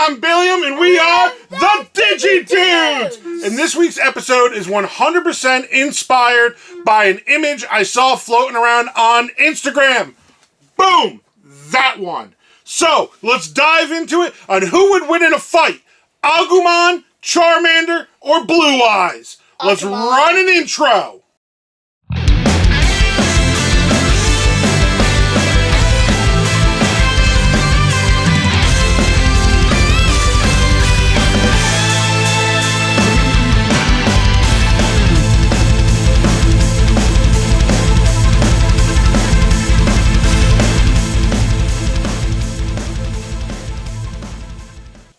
I'm Billiam, and we are the Digi-Dudes! And this week's episode is 100% inspired by an image I saw floating around on Instagram. Boom! That one. So, let's dive into it on who would win in a fight. Agumon, Charmander, or Blue Eyes? Let's run an intro.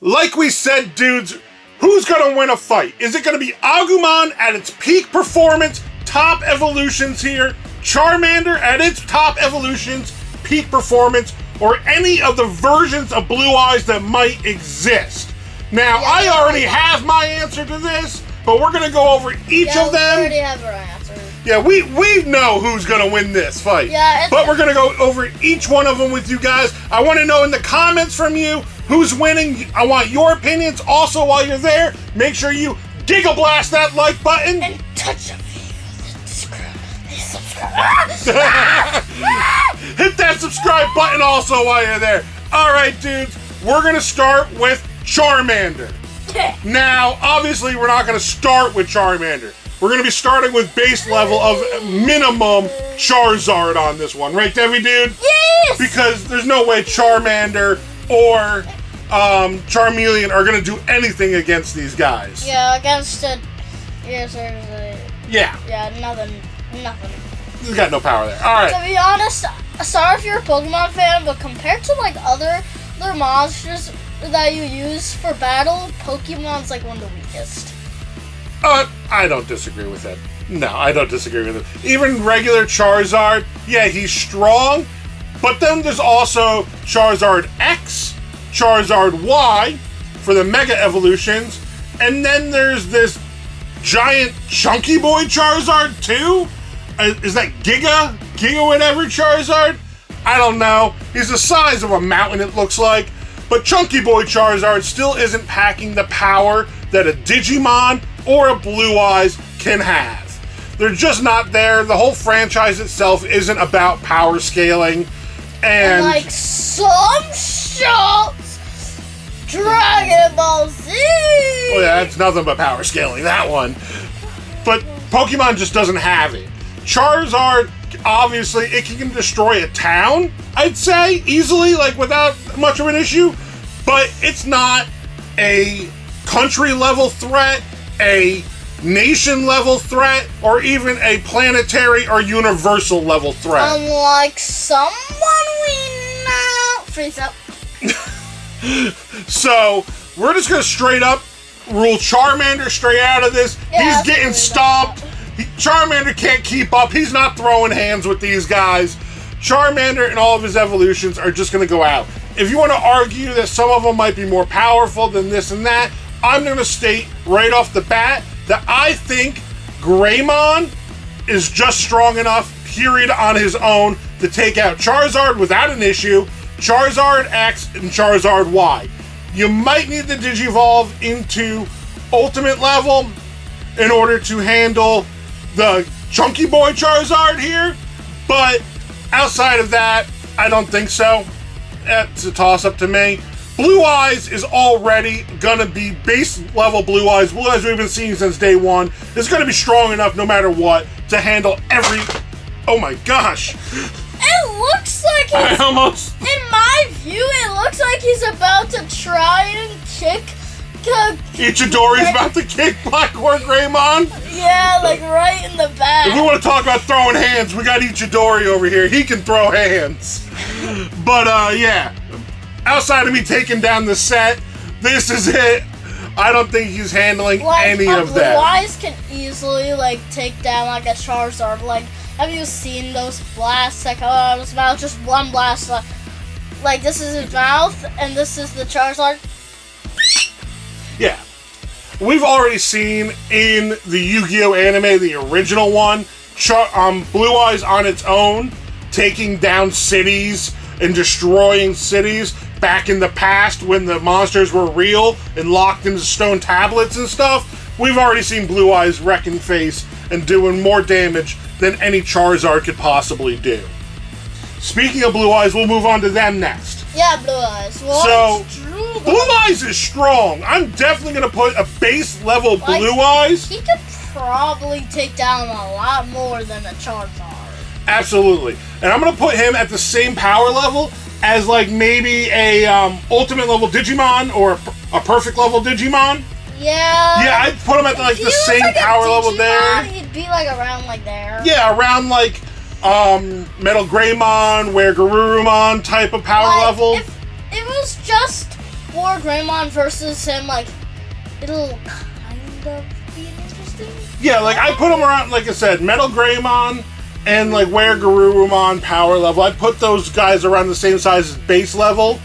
Like we said, dudes, who's gonna win a fight? Is it gonna be Agumon at its peak performance, top evolutions here, Charmander at its top evolutions, peak performance, or any of the versions of Blue Eyes that might exist? Now, I already have my answer to this, but we're gonna go over each of them. We already have our answer. Yeah, we know who's gonna win this fight. Yeah, but we're gonna go over each one of them with you guys. I want to know in the comments from you who's winning. I want your opinions. Also, while you're there, make sure you giga blast that like button and touch the subscribe. Hit that subscribe button also while you're there. All right, dudes, we're gonna start with Charmander. Now, obviously, we're not gonna start with Charmander. We're going to be starting with base level of minimum Charizard on this one. Right, Debbie Dude? Yes! Because there's no way Charmander or Charmeleon are going to do anything against these guys. Yeah, against it. Yeah, seriously. Yeah. Yeah, nothing. He's got no power there. All right. To be honest, sorry if you're a Pokemon fan, but compared to like other monsters that you use for battle, Pokemon's like one of the weakest. I don't disagree with that. No, I don't disagree with it. Even regular Charizard, yeah, he's strong, but then there's also Charizard X, Charizard Y for the Mega Evolutions, and then there's this giant chunky boy Charizard too? Is that Giga whatever Charizard? I don't know. He's the size of a mountain, it looks like. But Chunky Boy Charizard still isn't packing the power that a Digimon or a Blue Eyes can have. They're just not there. The whole franchise itself isn't about power scaling. And like some shots, Dragon Ball Z! Well, yeah, that's nothing but power scaling, that one. But Pokemon just doesn't have it. Charizard, obviously, it can destroy a town, I'd say, easily, like without much of an issue. But it's not a country-level threat, a nation-level threat, or even a planetary or universal-level threat. Unlike someone we know. Freeze up. So, we're just going to straight up rule Charmander straight out of this. Yeah, he's getting stomped. Charmander can't keep up. He's not throwing hands with these guys. Charmander and all of his evolutions are just going to go out. If you want to argue that some of them might be more powerful than this and that, I'm going to state right off the bat that I think Greymon is just strong enough, period, on his own to take out Charizard without an issue, Charizard X and Charizard Y. You might need to Digivolve into Ultimate level in order to handle the Chunky Boy Charizard here, but outside of that, I don't think so. It's a toss-up to me. Blue Eyes is already gonna be base level Blue Eyes. Blue Eyes we've been seeing since day one. Is gonna be strong enough no matter what to handle every... Oh my gosh. It looks like he's... I almost... In my view, it looks like he's about to try and kick... Ichidori's about to kick Blackboard Greymon? Yeah, like right in the back. If we want to talk about throwing hands, we got Ichidori over here. He can throw hands. But, yeah. Outside of me taking down the set, this is it. I don't think he's handling any of that. Blue Eyes can easily, like, take down, like, a Charizard. Like, have you seen those blasts that come out of his mouth? Just one blast. Like, this is his mouth, and this is the Charizard. Yeah. We've already seen in the Yu-Gi-Oh! Anime, the original one, Blue Eyes on its own, taking down cities and destroying cities back in the past when the monsters were real and locked into stone tablets and stuff, we've already seen Blue Eyes wrecking face and doing more damage than any Charizard could possibly do. Speaking of Blue Eyes, we'll move on to them next. Yeah, Blue Eyes. Blue Eyes is strong. I'm definitely going to put a base level Blue Eyes. He could probably take down a lot more than a Charizard. Absolutely. And I'm going to put him at the same power level as like maybe a ultimate level Digimon or a perfect level Digimon. Yeah. Yeah, I'd put him at like the same power level there. He'd be like around like there. Yeah, around like Metal Greymon, Garurumon type of power level. If it was just War Greymon versus him, like, it'll kind of be interesting. Yeah, like I put him around, like I said, Metal Greymon and like Garurumon power level. I put those guys around the same size as base level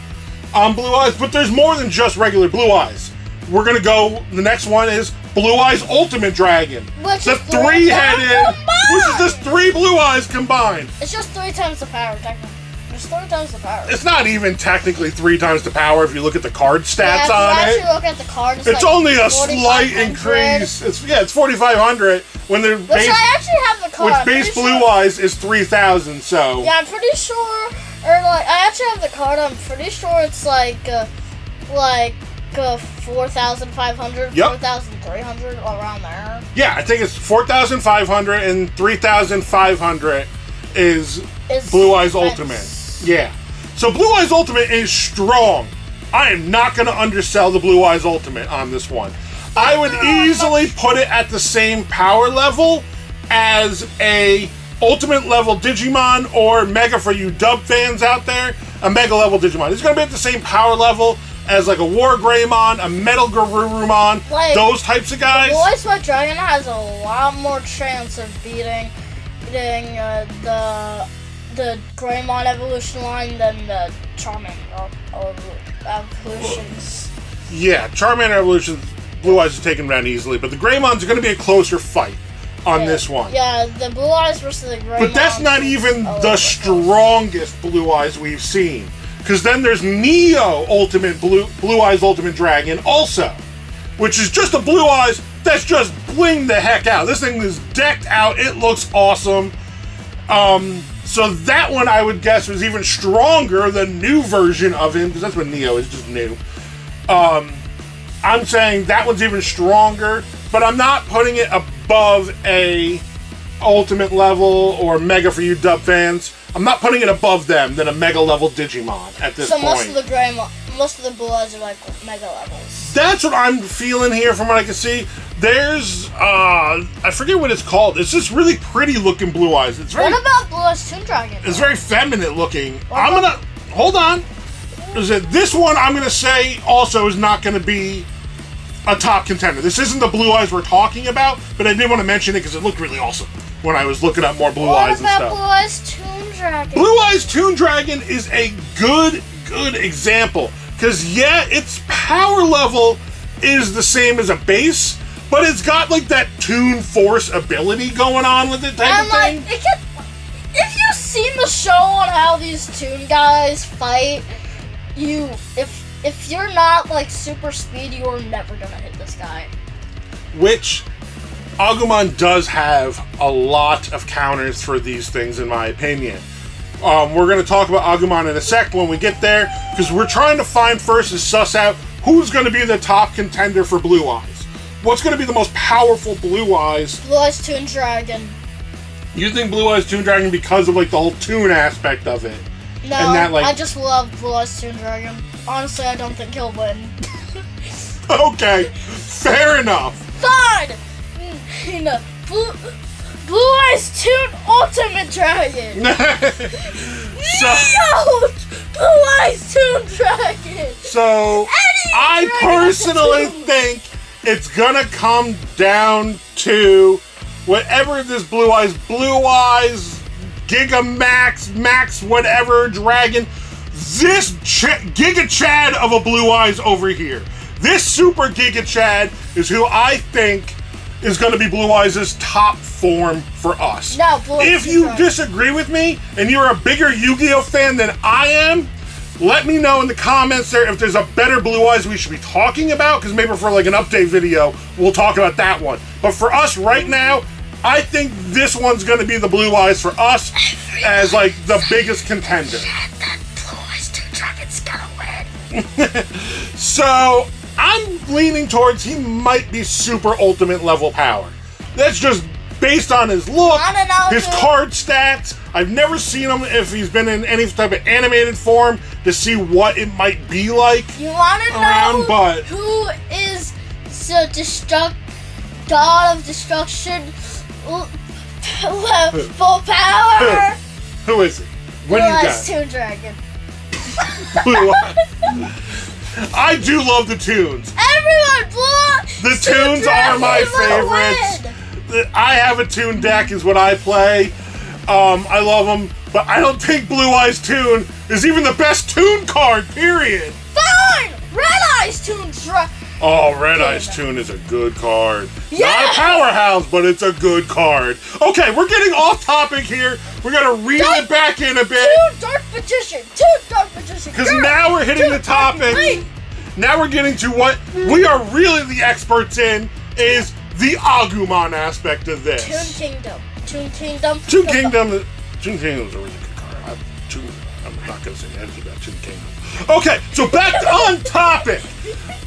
on Blue Eyes, but there's more than just regular Blue Eyes. We're gonna go, the next one is Blue Eyes Ultimate Dragon. Which the three-headed, which is just 3 Blue Eyes combined. It's just 3 times the power, technically. It's 3 times the power. It's not even technically 3 times the power if you look at the card stats on it. If you actually look at the card, it's like only a slight increase. It's 4,500 when they're base. I actually have the card. Which base Blue Eyes is 3,000. So yeah, I'm pretty sure. Or like, I actually have the card. I'm pretty sure it's like 4,500, 4,300, around there. Yeah, I think it's 4,500 and 3,500 is Blue Eyes Ultimate. Yeah. So Blue Eyes Ultimate is strong. I am not going to undersell the Blue Eyes Ultimate on this one. I would easily put it at the same power level as a Ultimate level Digimon or Mega for you dub fans out there. A Mega level Digimon. It's going to be at the same power level as like a War Greymon, a Metal Garurumon, like, those types of guys. Blue Eyes White Dragon has a lot more chance of beating the Greymon evolution line than the Charmander evolutions. Yeah, Charmander evolution, Blue Eyes is taken down easily, but the Greymon's are going to be a closer fight on this one. Yeah, the Blue Eyes versus the Greymon. But that's not even the strongest Blue Eyes we've seen. Because then there's Neo Ultimate Blue Eyes Ultimate Dragon also, which is just a Blue Eyes that's just bling the heck out. This thing is decked out. It looks awesome. So that one I would guess was even stronger, the new version of him, because that's what Neo is, just new. I'm saying that one's even stronger, but I'm not putting it above a Ultimate level or Mega for you dub fans. I'm not putting it above them than a Mega level Digimon at this point. So most of the Blue Eyes are like Mega levels. That's what I'm feeling here from what I can see. There's, I forget what it's called. It's just really pretty looking Blue Eyes. It's very, what about Blue Eyes Toon Dragon? It's very feminine looking. Hold on. This one I'm gonna say also is not gonna be a top contender. This isn't the Blue Eyes we're talking about, but I did want to mention it because it looked really awesome when I was looking up more Blue Eyes and stuff. What about Blue Eyes Toon Dragon? Blue Eyes Toon Dragon is a good example. Because, yeah, its power level is the same as a base, but it's got, like, that Toon Force ability going on with it type of thing. If you've seen the show on how these Toon guys fight, if you're not, like, super speed, you're never gonna hit this guy. Which Agumon does have a lot of counters for these things, in my opinion. We're going to talk about Agumon in a sec when we get there, because we're trying to find first and suss out who's going to be the top contender for Blue Eyes. What's going to be the most powerful Blue Eyes? Blue Eyes Toon Dragon. You think Blue Eyes Toon Dragon because of, like, the whole Toon aspect of it? No, and that, like, I just love Blue Eyes Toon Dragon. Honestly, I don't think he'll win. Okay, fair enough. Fine! Blue Eyes Toon Ultimate Dragon! Blue Eyes Toon Dragon! So, I personally think it's gonna come down to whatever this Blue Eyes, Gigamax, Max, whatever, Dragon, this Giga Chad of a Blue Eyes over here. This Super Giga Chad is who I think is going to be Blue Eyes' top form for us. No, Blue Eyes If you disagree with me and you're a bigger Yu-Gi-Oh fan than I am, let me know in the comments there if there's a better Blue Eyes we should be talking about, because maybe for like an update video, we'll talk about that one. But for us right now, I think this one's going to be the Blue Eyes for us as like the biggest contender. That Blue Eyes 2 Dragon's gonna win. So I'm leaning towards he might be super ultimate level power. That's just based on his look, his card stats. I've never seen him if he's been in any type of animated form to see what it might be like. You want to know who is the god of destruction full power? Who is it? What do you got? Blue Eyes 2 Dragon. Blue Eyes. I do love the tunes. Everyone, Blue The tunes are my favorites. I have a tune deck is what I play. I love them, but I don't think Blue Eyes Tune is even the best tune card, period. Fine! Red Eyes Tune Dragon. Oh, Red Eyes Tune is a good card. Yeah. Not a powerhouse, but it's a good card. Okay, we're getting off topic here. We're going to reel it back in a bit. Two Dark Magician. Because now we're hitting the topic. Now we're getting to what we are really the experts in, is the Agumon aspect of this. Toon Kingdom. Toon Kingdom is a really good card. I'm not going to say anything about Toon Kingdom. Okay, so back on topic.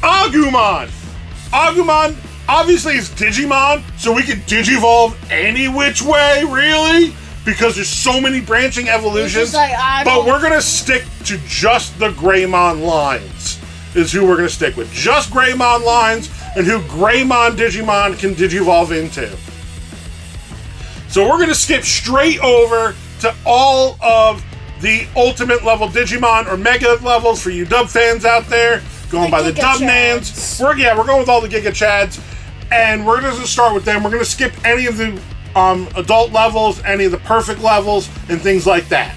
Agumon. Agumon obviously is Digimon, so we can Digivolve any which way, really, because there's so many branching evolutions. But we're going to stick to just the Greymon lines, is who we're going to stick with. Just Greymon lines, and who Greymon Digimon can Digivolve into. So we're going to skip straight over to all of the ultimate level Digimon, or Mega levels for you dub fans out there, going by the dub names. We're going with all the Giga Chads, and we're going to start with them. We're going to skip any of the adult levels, any of the perfect levels, and things like that.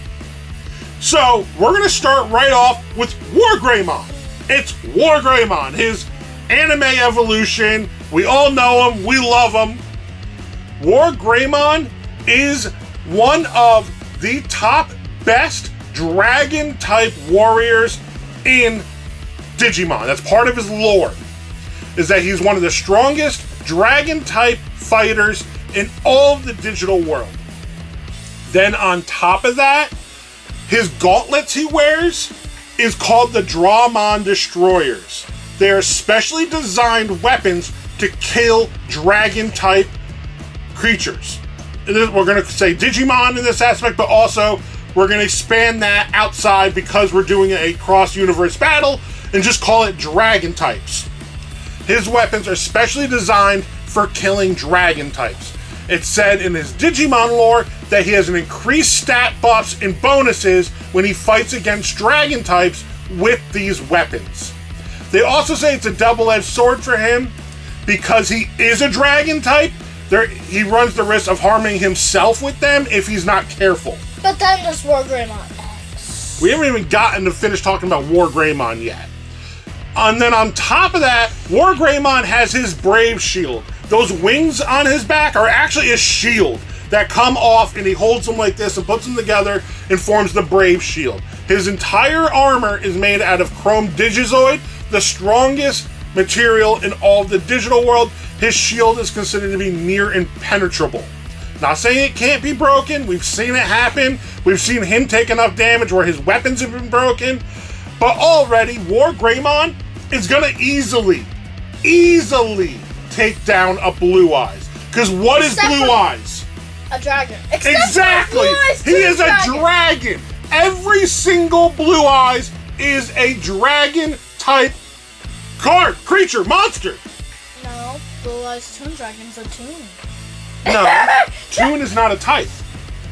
So we're going to start right off with War Greymon. It's War Greymon, his anime evolution. We all know him, we love him. War Greymon is one of the top best dragon type warriors in Digimon. That's part of his lore, is that he's one of the strongest dragon type fighters in all of the digital world. Then on top of that, his gauntlets he wears is called the Dramon Destroyers. They are specially designed weapons to kill dragon type creatures. We're going to say Digimon in this aspect, but also we're going to expand that outside because we're doing a cross-universe battle and just call it dragon types. His weapons are specially designed for killing dragon types. It's said in his Digimon lore that he has an increased stat buffs and bonuses when he fights against dragon types with these weapons. They also say it's a double-edged sword for him because he is a dragon type. He runs the risk of harming himself with them if he's not careful. But then there's War Greymon X. We haven't even gotten to finish talking about War Greymon yet. And then on top of that, War Greymon has his Brave Shield. Those wings on his back are actually a shield that come off, and he holds them like this and puts them together and forms the Brave Shield. His entire armor is made out of Chrome Digizoid, the strongest material in all of the digital world. His shield is considered to be near impenetrable. Not saying it can't be broken. We've seen it happen. We've seen him take enough damage where his weapons have been broken. But already, War Greymon is going to easily take down a Blue Eyes. Because what is Blue Eyes? A dragon. Exactly! He is a dragon! Every single Blue Eyes is a dragon type card, creature, monster. No, Blue Eyes Toon Dragon's a toon. No, toon is not a type.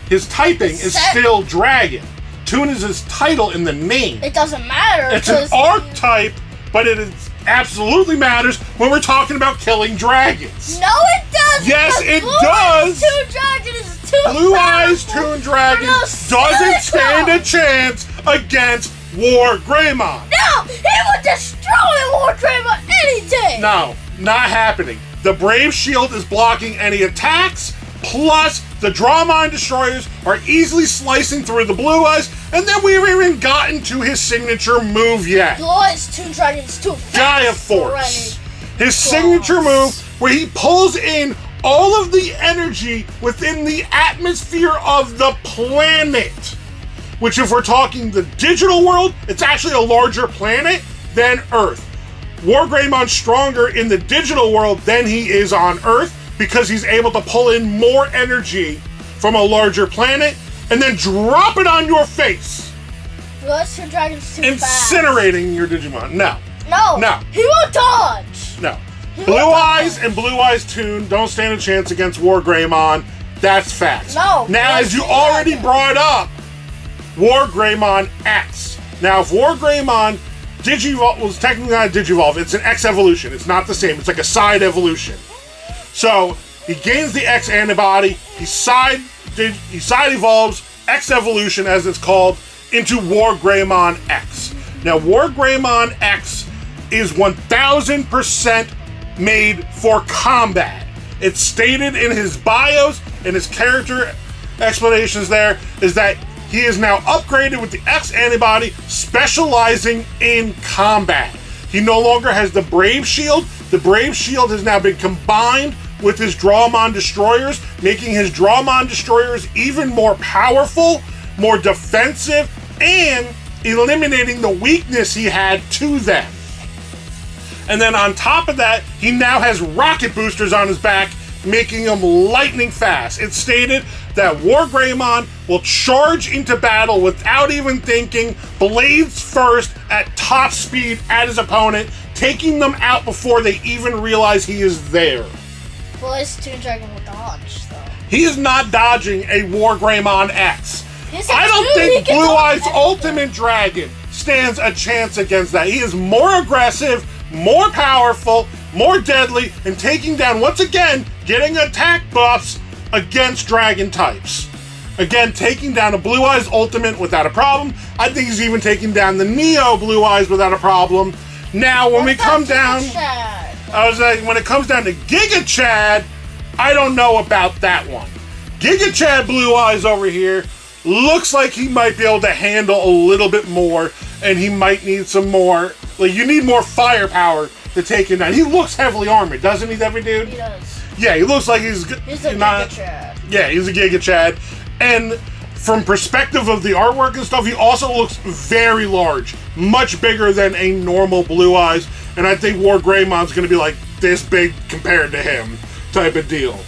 His typing is still dragon. Toon is his title in the name. It doesn't matter. It's an archetype, but it absolutely matters when we're talking about killing dragons. No, it doesn't. Yes, it does. Blue Eyes Toon Dragon is too Blue Eyes Toon Dragon doesn't stand a chance against War Greymon. No, he would destroy War Greymon any day. No, not happening. The Brave Shield is blocking any attacks, plus the Drawmine Destroyers are easily slicing through the Blue Eyes, and then we haven't even gotten to his signature move yet. Blue Eyes Toon Dragon's too fast. Gaia Force. His signature move where he pulls in all of the energy within the atmosphere of the planet. Which, if we're talking the digital world, it's actually a larger planet than Earth. War Greymon's stronger in the digital world than he is on Earth because he's able to pull in more energy from a larger planet and then drop it on your face. Blue Eyes Toon Dragon's too fast. Incinerating your Digimon. No. No. He won't dodge. No. Blue Eyes and Blue Eyes Toon don't stand a chance against War Greymon. That's facts. No. Now, as you already brought up, War Greymon X. Now, if War Greymon Digivolve was technically not a Digivolve, it's an X evolution. It's not the same. It's like a side evolution. So he gains the X antibody. He side evolves X evolution, as it's called, into War Greymon X. Now, War Greymon X is 1000% made for combat. It's stated in his bios and his character explanations there is that he is now upgraded with the X antibody, specializing in combat. He no longer has the Brave Shield. The Brave Shield has now been combined with his Drawmon Destroyers, making his Drawmon Destroyers even more powerful, more defensive, and eliminating the weakness he had to them. And then on top of that, he now has rocket boosters on his back, making him lightning fast. It's stated that War Greymon will charge into battle without even thinking, blades first at top speed at his opponent, taking them out before they even realize he is there. Blue Eyes Toon Dragon will dodge, though. He is not dodging a War Greymon X. Yes, I don't think Blue Eyes Ultimate Dragon stands a chance against that. He is more aggressive, more powerful, more deadly, and taking down, once again, getting attack buffs against dragon types. Again, taking down a Blue Eyes Ultimate without a problem. I think he's even taking down the Neo Blue Eyes without a problem. Now, when we come down, when it comes down to Giga Chad, I don't know about that one. Giga Chad Blue Eyes over here looks like he might be able to handle a little bit more, and he might need some more. Like, you need more firepower to take him down. He looks heavily armored, doesn't he, that dude? He does. Yeah, he looks like he's a not. Giga Chad. Yeah, he's a Giga Chad. And from perspective of the artwork and stuff, he also looks very large, much bigger than a normal Blue Eyes. And I think War Greymon's going to be like this big compared to him, type of deal.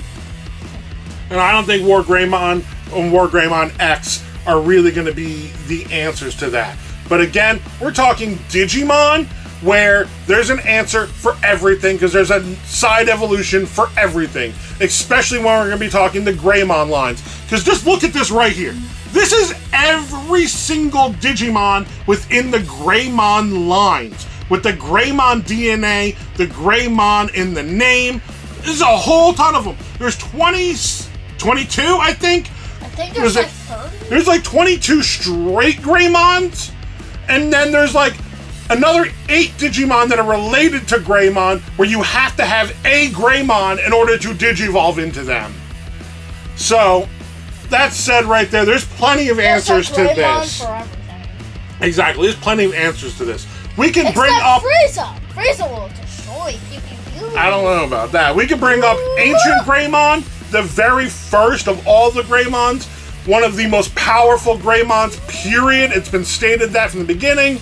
And I don't think War Greymon and War Greymon X are really going to be the answers to that. But again, we're talking Digimon, where there's an answer for everything, because there's a side evolution for everything, especially when we're going to be talking the Greymon lines. Because just look at this right here. This is every single Digimon within the Greymon lines, with the Greymon DNA, the Greymon in the name. There's a whole ton of them. There's 22, I think. I think there's like 30. There's like 22 straight Greymons, and then there's like another 8 Digimon that are related to Greymon, where you have to have a Greymon in order to Digivolve into them. So, that said right there, there's plenty of answers to this. For everything. Exactly, there's plenty of answers to this. We can Except bring up... Frieza! Frieza will destroy pew pew pew. I don't know about that. We can bring up Ancient Greymon, the very first of all the Greymons. One of the most powerful Greymons, period. It's been stated that from the beginning.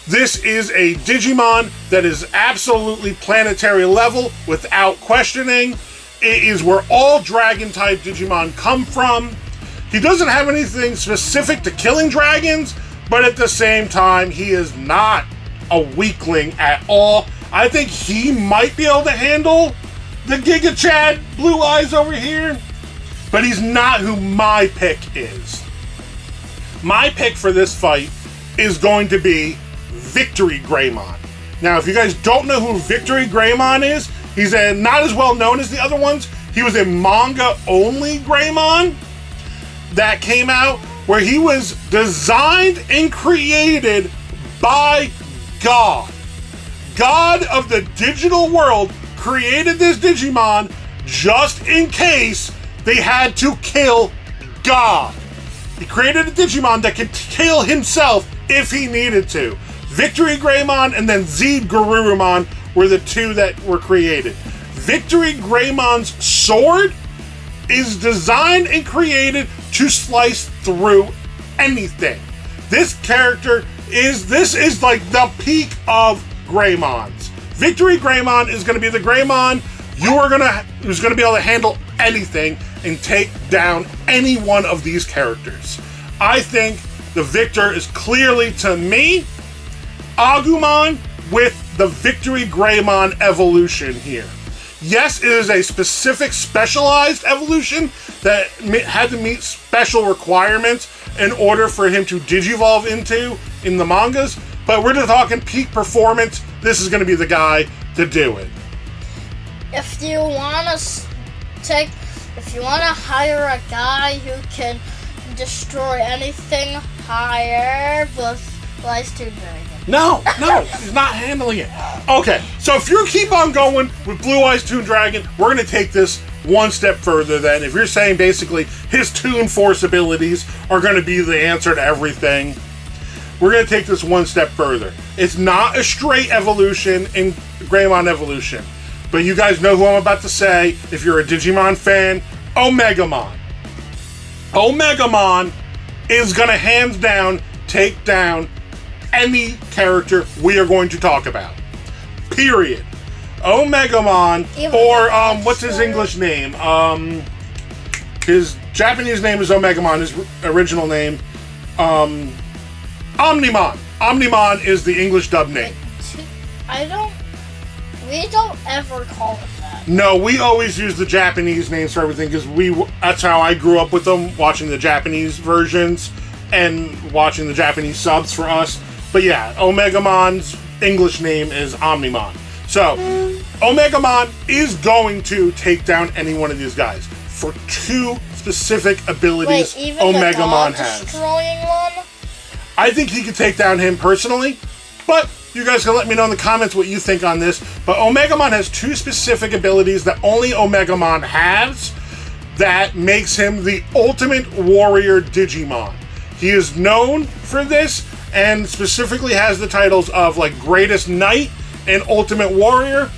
This is a Digimon that is absolutely planetary level, without questioning. It is where all dragon-type Digimon come from. He doesn't have anything specific to killing dragons, but at the same time, he is not a weakling at all. I think he might be able to handle the Giga Chad Blue Eyes over here, but he's not who my pick is. My pick for this fight is going to be Victory Greymon. Now, if you guys don't know who Victory Greymon is, he's not as well known as the other ones. He was a manga-only Greymon that came out, where he was designed and created by God. God of the digital world created this Digimon just in case they had to kill God. He created a Digimon that could kill himself if he needed to. Victory Greymon and then Z Garurumon were the two that were created. Victory Greymon's sword is designed and created to slice through anything. This character is like the peak of Greymons. Victory Greymon is going to be the Greymon who's going to be able to handle anything and take down any one of these characters. I think the victor is clearly, to me, Agumon with the Victory Greymon evolution here. Yes, it is a specific specialized evolution that had to meet special requirements in order for him to digivolve into in the mangas, but we're just talking peak performance. This is going to be the guy to do it. If you want to hire a guy who can destroy anything, hire the Blue-Eyes Toon Dragon. No, he's not handling it. Okay, so if you keep on going with Blue-Eyes Toon Dragon, we're going to take this one step further then. If you're saying basically his Toon Force abilities are going to be the answer to everything, we're going to take this one step further. It's not a straight evolution in Greymon Evolution, but you guys know who I'm about to say. If you're a Digimon fan, Omegamon. Omegamon is going to hands down take down any character we are going to talk about. Period. Omegamon, or what's his English name? His Japanese name is Omegamon. His original name, Omnimon. Omnimon is the English dub name. We don't ever call it that. No, we always use the Japanese names for everything because that's how I grew up with them, watching the Japanese versions and watching the Japanese subs for us. But yeah, Omegamon's English name is Omnimon. So, Omegamon is going to take down any one of these guys for two specific abilities. Wait, even Omegamon the has. destroying one? I think he could take down him personally, but you guys can let me know in the comments what you think on this. But Omegamon has two specific abilities that only Omegamon has that makes him the ultimate warrior Digimon. He is known for this and specifically has the titles of like Greatest Knight and Ultimate Warrior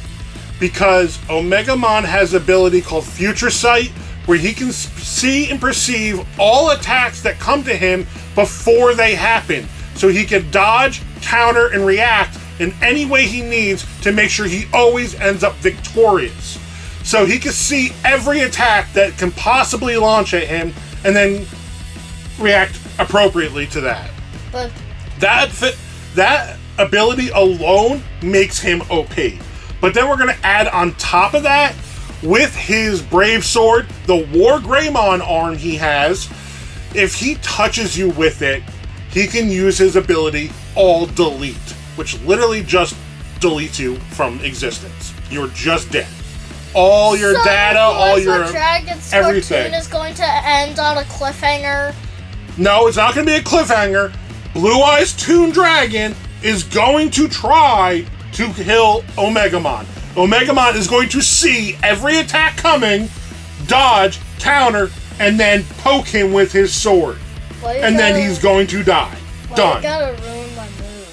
because Omegamon has an ability called Future Sight where he can see and perceive all attacks that come to him before they happen. So he can dodge, counter, and react in any way he needs to make sure he always ends up victorious. So he can see every attack that can possibly launch at him and then react appropriately to that. But that ability alone makes him OP. But then we're going to add on top of that, with his Brave Sword, the War Greymon arm he has, if he touches you with it, he can use his ability All Delete, which literally just deletes you from existence. You're just dead. All your data, all your Dragon's everything is going to end on a cliffhanger. No, it's not going to be a cliffhanger. Blue-Eyes Toon Dragon is going to try to kill Omegamon. Omegamon is going to see every attack coming, dodge, counter, and then poke him with his sword. And then he's going to die. Done. You gotta ruin my mood.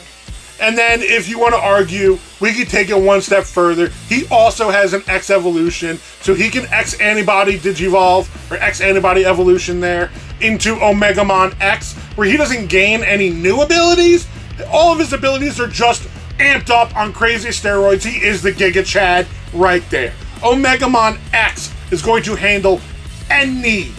And then if you want to argue, we can take it one step further. He also has an X evolution, so he can X antibody digivolve, or X antibody evolution there, into Omegamon X, where he doesn't gain any new abilities. All of his abilities are just amped up on crazy steroids. He is the Giga Chad right there. Omegamon X is going to handle any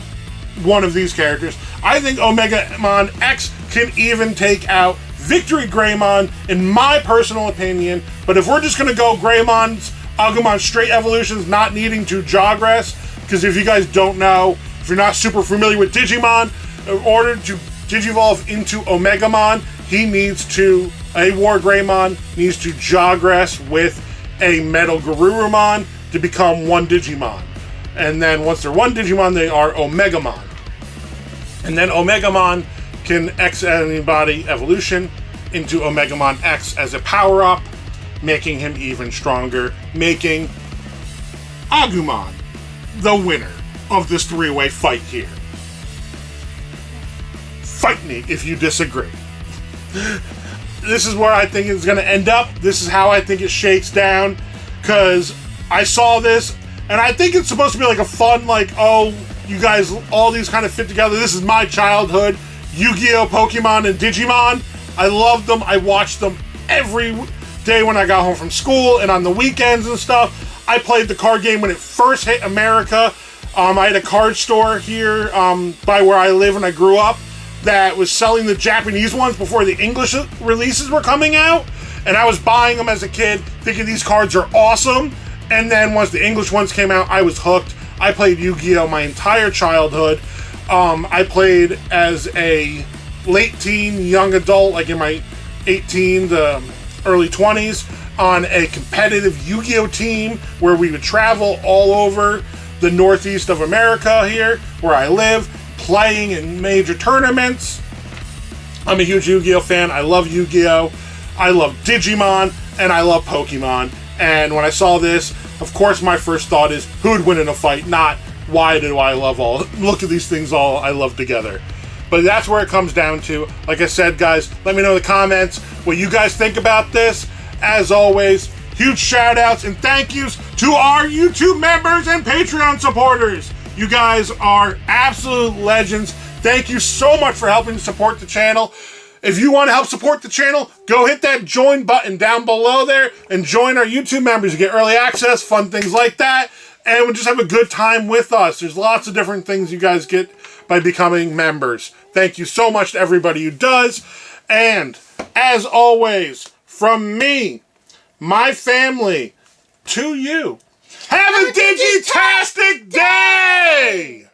one of these characters. I think Omegamon X can even take out Victory Greymon, in my personal opinion. But if we're just going to go Greymon's, Agumon straight evolutions, not needing to Jogress, because if you guys don't know, if you're not super familiar with Digimon, in order to Digivolve into Omegamon, he needs to, a War Greymon needs to Jogress with a Metal Garurumon to become one Digimon. And then once they're one Digimon, they are Omegamon. And then Omegamon can X antibody evolution into Omegamon X as a power-up, making him even stronger, making Agumon, the winner of this three-way fight here. Fight me if you disagree. This is where I think it's going to end up. This is how I think it shakes down, because I saw this, and I think it's supposed to be like a fun, like, oh, you guys, all these kind of fit together. This is my childhood. Yu-Gi-Oh, Pokemon, and Digimon. I loved them. I watched them every day when I got home from school and on the weekends and stuff. I played the card game when it first hit America. I had a card store here by where I live when I grew up that was selling the Japanese ones before the English releases were coming out. And I was buying them as a kid, thinking these cards are awesome. And then once the English ones came out, I was hooked. I played Yu-Gi-Oh! My entire childhood. I played as a late teen, young adult, like in my 18 to early 20s, on a competitive Yu-Gi-Oh! Team where we would travel all over the northeast of America here, where I live, playing in major tournaments. I'm a huge Yu-Gi-Oh! Fan. I love Yu-Gi-Oh! I love Digimon, and I love Pokemon. And when I saw this, of course my first thought is, who'd win in a fight, not why do I love all, look at these things all I love together. But that's where it comes down to. Like I said, guys, let me know in the comments what you guys think about this. As always, huge shout outs and thank yous to our YouTube members and Patreon supporters. You guys are absolute legends. Thank you so much for helping support the channel. If you want to help support the channel, go hit that join button down below there and join our YouTube members. You get early access, fun things like that, and we'll just have a good time with us. There's lots of different things you guys get by becoming members. Thank you so much to everybody who does. And as always, from me, my family, to you, have a Digitastic day!